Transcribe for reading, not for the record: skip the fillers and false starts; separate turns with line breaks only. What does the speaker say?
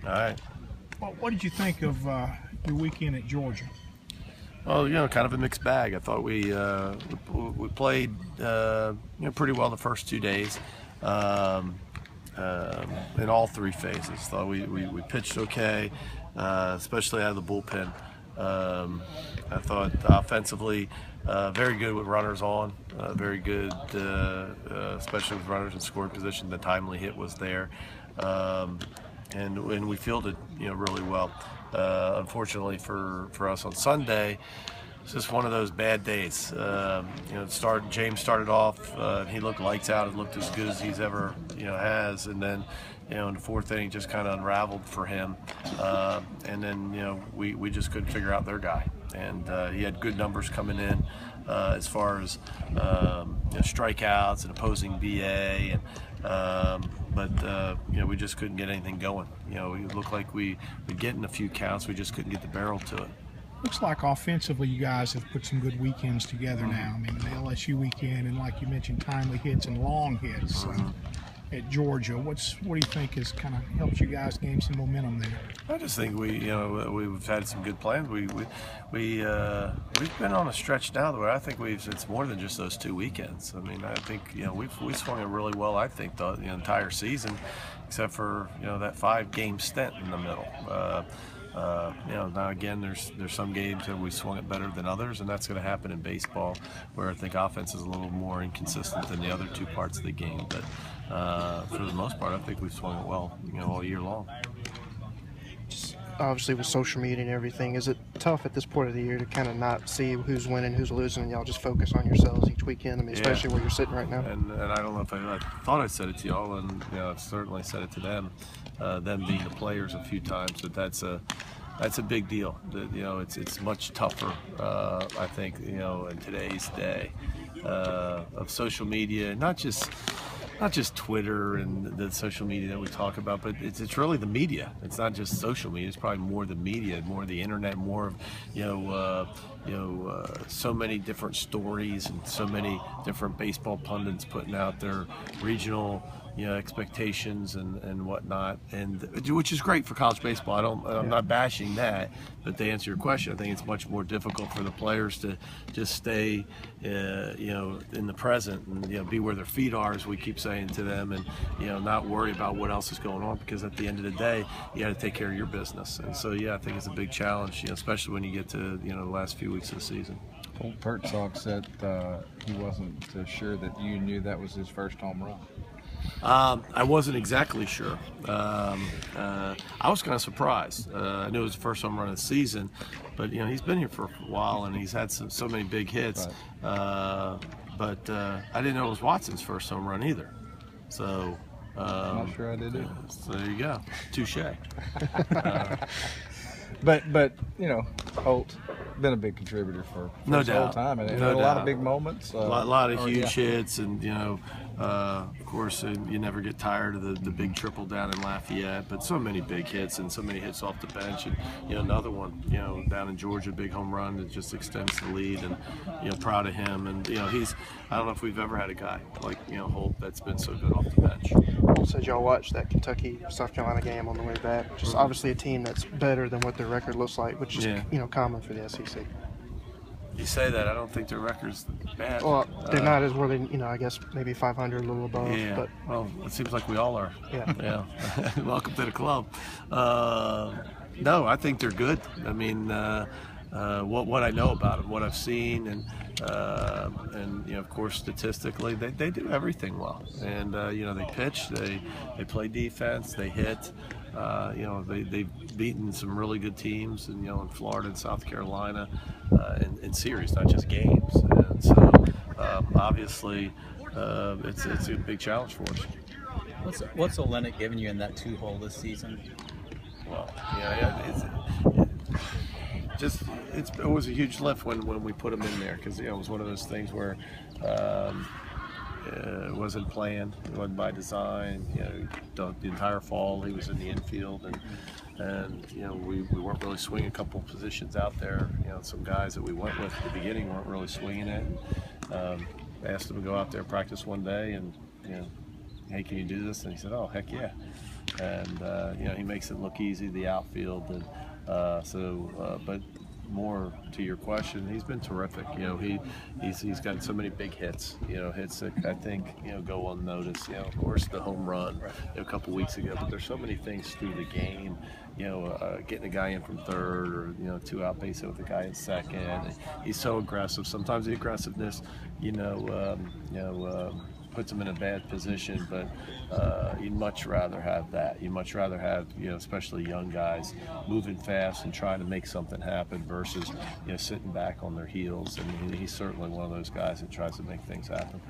All right.
Well, what did you think of your weekend at Georgia?
Well, kind of a mixed bag. I thought we played pretty well the first 2 days in all three phases. Thought we pitched okay, especially out of the bullpen. I thought offensively, very good with runners on, very good, especially with runners in scoring position. The timely hit was there, and we fielded really well. Unfortunately for us on Sunday, it's just one of those bad days. James started off. He looked lights out. It looked as good as he's ever has, and then in the fourth inning just kind of unraveled for him. And then we just couldn't figure out their guy. And he had good numbers coming in as far as strikeouts and opposing BA, but we just couldn't get anything going. It looked like we'd get in a few counts. We just couldn't get the barrel to it.
Looks like offensively you guys have put some good weekends together now. I mean, the LSU weekend and, like you mentioned, timely hits and long hits at Georgia. What do you think has kind of helped you guys gain some momentum there?
I just think we've had some good plans. We've been on a stretch now where I think it's more than just those 2 weekends. I mean, I think we swung it really well. I think the entire season, except for that 5-game stint in the middle. Now again, there's some games that we swung it better than others, and that's going to happen in baseball, where I think offense is a little more inconsistent than the other two parts of the game. But for the most part, I think we've swung it well, all year long.
Obviously, with social media and everything, is it tough at this point of the year to kind of not see who's winning, who's losing, and y'all just focus on yourselves each weekend? I mean, especially where you're sitting right now.
And I don't know if I thought I said it to y'all, and I've certainly said it to them. Them being the players a few times, but that's a big deal. It's much tougher, I think, in today's day of social media, not just Twitter and the social media that we talk about, but it's really the media. It's not just social media. It's probably more the media, more the internet, more of so many different stories and so many different baseball pundits putting out their regional expectations and whatnot, and which is great for college baseball. I'm not bashing that, but to answer your question, I think it's much more difficult for the players to just stay in the present and be where their feet are, as we keep saying to them, and not worry about what else is going on, because at the end of the day you got to take care of your business. And so I think it's a big challenge, especially when you get to the last few weeks of the season.
Holt Hertzog said he wasn't sure that you knew that was his first home run.
I wasn't exactly sure. I was kind of surprised. I knew it was the first home run of the season, but he's been here for a while and he's had so many big hits. Right. But I didn't know it was Watson's first home run either. So
I'm not sure I did either.
So there you go. Touche.
But Holt been a big contributor for
no
his
doubt.
whole time, and
no
a
doubt.
lot of big moments.
A lot of huge hits, and of course, you never get tired of the big triple down in Lafayette. But so many big hits and so many hits off the bench, and another one, down in Georgia, big home run that just extends the lead, and proud of him. And I don't know if we've ever had a guy like Holt that's been so good off the bench.
Holt said y'all watched that Kentucky-South Carolina game on the way back. Just obviously a team that's better than what their record looks like, which is common for the SEC.
You say that, I don't think their record's bad.
Well, they're not as well, I guess maybe 500, a little above.
Yeah.
But
well, it seems like we all are.
Yeah.
Welcome to the club. No, I think they're good. I mean, what I know about them, what I've seen, and of course statistically, they do everything well. And they pitch, they play defense, they hit. They've beaten some really good teams, and in Florida and South Carolina, in series, not just games. And so obviously, it's a big challenge for us.
What's Olynyk giving you in that 2-hole this season?
Well, it was a huge lift when we put him in there, because it was one of those things where it wasn't planned, it wasn't by design. The entire fall he was in the infield, and we weren't really swinging a couple of positions out there. Some guys that we went with at the beginning weren't really swinging it. And, asked him to go out there, practice one day, and hey, can you do this? And he said, oh, heck yeah. and you know, he makes it look easy, the outfield, and but more to your question, he's been terrific. You know, he's got so many big hits. You know, hits that I think, you know, go unnoticed. You know, of course the home run, you know, a couple weeks ago, but there's so many things through the game. You know, getting a guy in from third, or, you know, 2-out base hit with a guy in second. And he's so aggressive. Sometimes the aggressiveness, puts him in a bad position, but you'd much rather have that. You'd much rather have, you know, especially young guys moving fast and trying to make something happen versus, you know, sitting back on their heels. And he's certainly one of those guys that tries to make things happen.